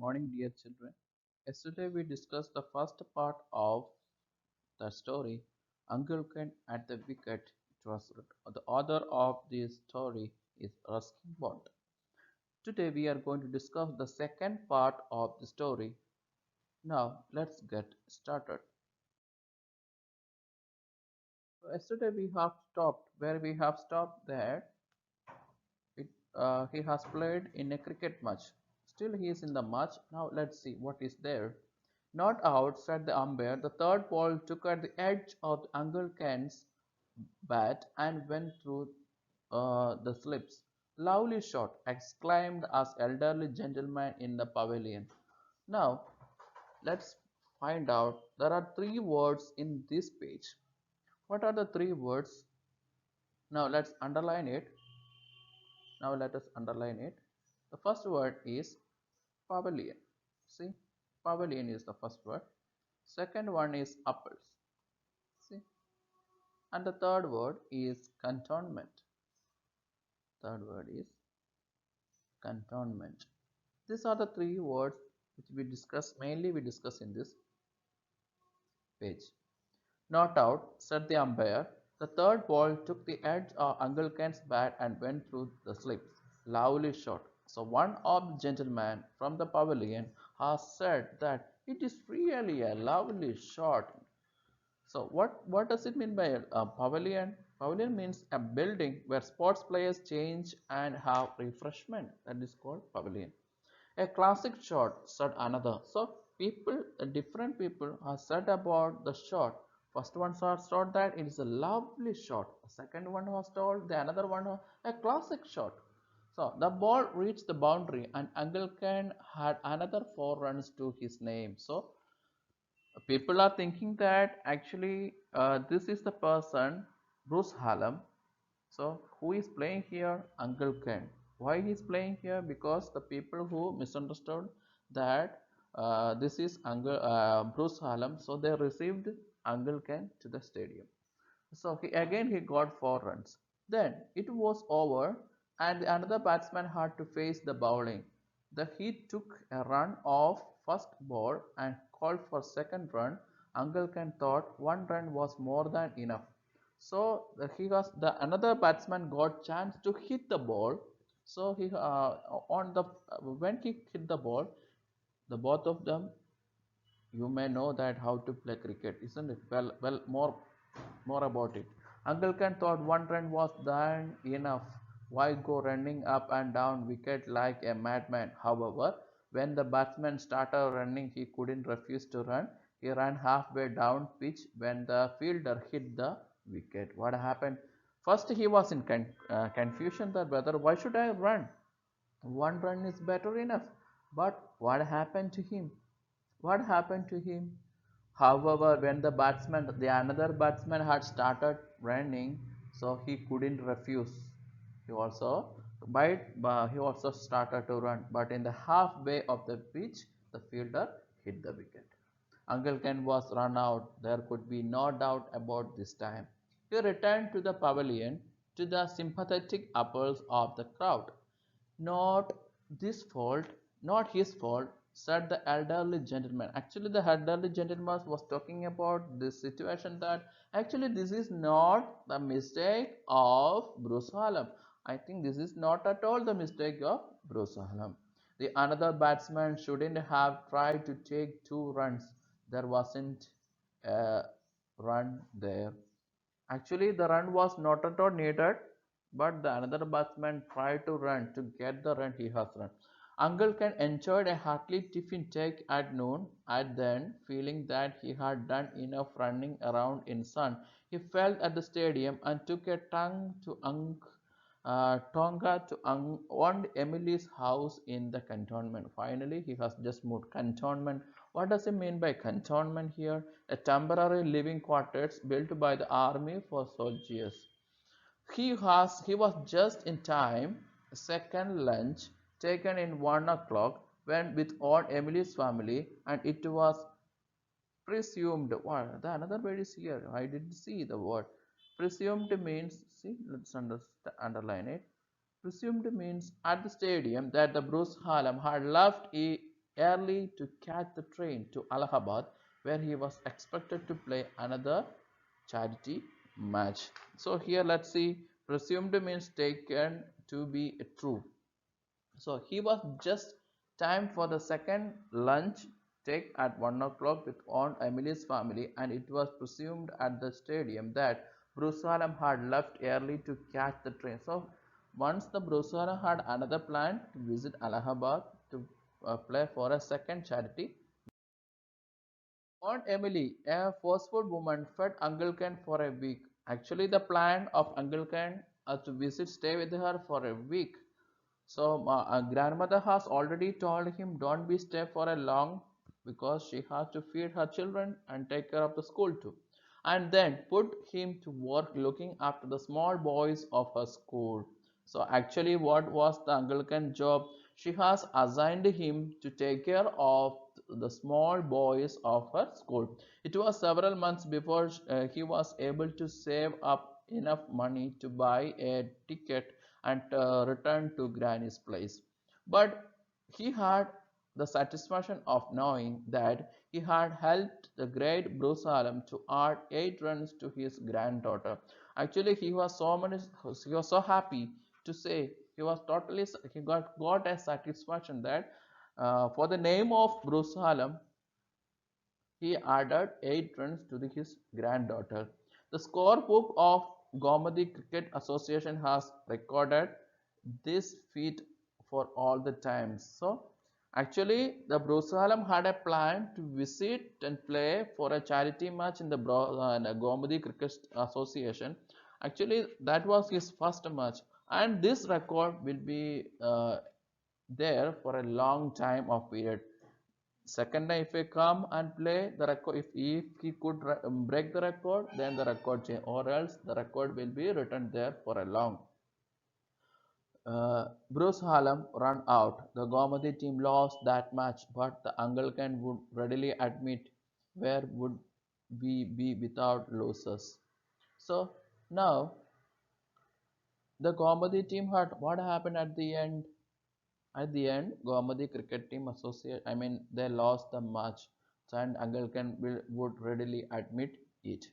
morning, dear children. Yesterday we discussed the first part of the story, Uncle Ken at the Wicket. It was the author of this story is Ruskin Bond. Today we are going to discuss the second part of the story. Now let's get started. So yesterday we have stopped where we have stopped there. He has played in a cricket match. Still he is in the match. Now let's see what is there. Not out, said the umpire. The third ball took at the edge of Uncle Ken's bat and went through the slips. Lovely shot, exclaimed us elderly gentleman in the pavilion. Now let's find out. There are three words in this page. What are the three words? Now let's underline it. Now let us underline it. The first word is pavilion. See, pavilion is the first word. Second one is apples. See, and the third word is cantonment. Third word is cantonment. These are the three words which we discuss, mainly we discuss in this page. Not out, said the umpire. The third ball took the edge of Uncle Ken's bat and went through the slips. Lovely shot. So one of the gentlemen from the pavilion has said that it is really a lovely shot. So what does it mean by a pavilion? Pavilion means a building where sports players change and have refreshment. That is called pavilion. A classic shot, said another. So different people have said about the shot. First one thought that it is a lovely shot. The second one was told the another one was a classic shot. So the ball reached the boundary and Uncle Ken had another 4 runs to his name. So people are thinking that actually this is the person Bruce Hallam. So who is playing here? Uncle Ken. Why he is playing here? Because the people who misunderstood that this is Uncle Bruce Hallam, so they received Uncle Ken to the stadium. So he got 4 runs. Then it was over, and another batsman had to face the bowling. He took a run off first ball and called for second run. Uncle Ken thought 1 run was more than enough. So he was the another batsman got chance to hit the ball. So he on the when he hit the ball, the both of them, you may know that how to play cricket, isn't it? Well, more about it. Uncle Ken thought 1 run was then enough. Why go running up and down wicket like a madman? However, when the batsman started running, he couldn't refuse to run. He ran halfway down pitch when the fielder hit the wicket. What happened? First, he was in confusion that whether why should I run? 1 run is better enough. But what happened to him? What happened to him? However, when the another batsman had started running, so he couldn't refuse. He also, he also started to run, but in the halfway of the pitch, the fielder hit the wicket. Uncle Ken was run out. There could be no doubt about this time. He returned to the pavilion to the sympathetic applause of the crowd. Not this fault, not his fault, said the elderly gentleman. Actually, the elderly gentleman was talking about this situation that actually this is not the mistake of Bruce Hallam. I think this is not at all the mistake of Bruce Hallam. The another batsman shouldn't have tried to take 2 runs. There wasn't a run there. Actually, the run was not at all needed, but the another batsman tried to run to get the run he has run. Uncle Ken enjoyed a hearty tiffin take at noon, and then, feeling that he had done enough running around in sun, he felt at the stadium and took a Tonga to Aunt Emily's house in the cantonment. Finally, he has just moved. Cantonment. What does it mean by cantonment here? A temporary living quarters built by the army for soldiers. He was just in time. Second lunch taken in 1 o'clock when with Aunt Emily's family, and it was presumed. What the another word is here? I didn't see the word. Presumed means, see, let's underline it. Presumed means at the stadium that the Bruce Hallam had left early to catch the train to Allahabad, where he was expected to play another charity match. So here let's see, presumed means taken to be true. So he was just time for the second lunch take at 1 o'clock with Aunt Emily's family, and it was presumed at the stadium that Bruce Hallam had left early to catch the train. So once the Bruce Hallam had another plan to visit Allahabad to play for a second charity, Aunt Emily, a forceful woman, fed Uncle Ken for a week. Actually, the plan of Uncle Ken to visit stay with her for a week. So grandmother has already told him don't be stay for a long because she has to feed her children and take care of the school too. And then put him to work looking after the small boys of her school. So actually what was the Anglican job? She has assigned him to take care of the small boys of her school. It was several months before he was able to save up enough money to buy a ticket and return to Granny's place. But he had the satisfaction of knowing that he had helped the great Bruce Hallam to add 8 runs to his granddaughter. Actually, he was so happy to say he got a satisfaction that for the name of Bruce Hallam, he added 8 runs to his granddaughter. The scorebook of Gomadi Cricket Association has recorded this feat for all the times. So, actually, the Bruce Hallam had a plan to visit and play for a charity match in the Gomadi Cricket Association. Actually, that was his first match, and this record will be there for a long time of period. Second time, if he come and play the record, if he could break the record, then the record change, or else the record will be written there for a long. Bruce Hallam run out. The Gomadi team lost that match, but the Anglican would readily admit where would we be without losers. So now the Gomadi team had what happened at the end? At the end, Gomadi cricket team associate, I mean, they lost the match, and Anglican would readily admit it.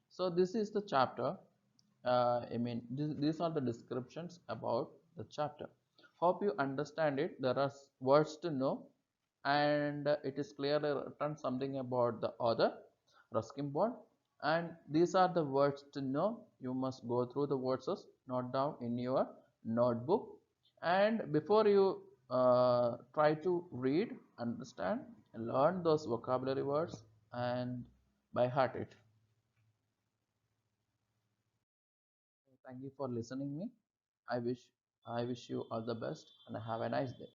So this is the chapter. These are the descriptions about the chapter. Hope you understand it. There are words to know, and it is clearly written something about the author, Ruskin Bond. And these are the words to know. You must go through the words, note down in your notebook. And before you try to read, understand, learn those vocabulary words and by heart it. Thank you for listening me. I wish I wish you all the best and have a nice day.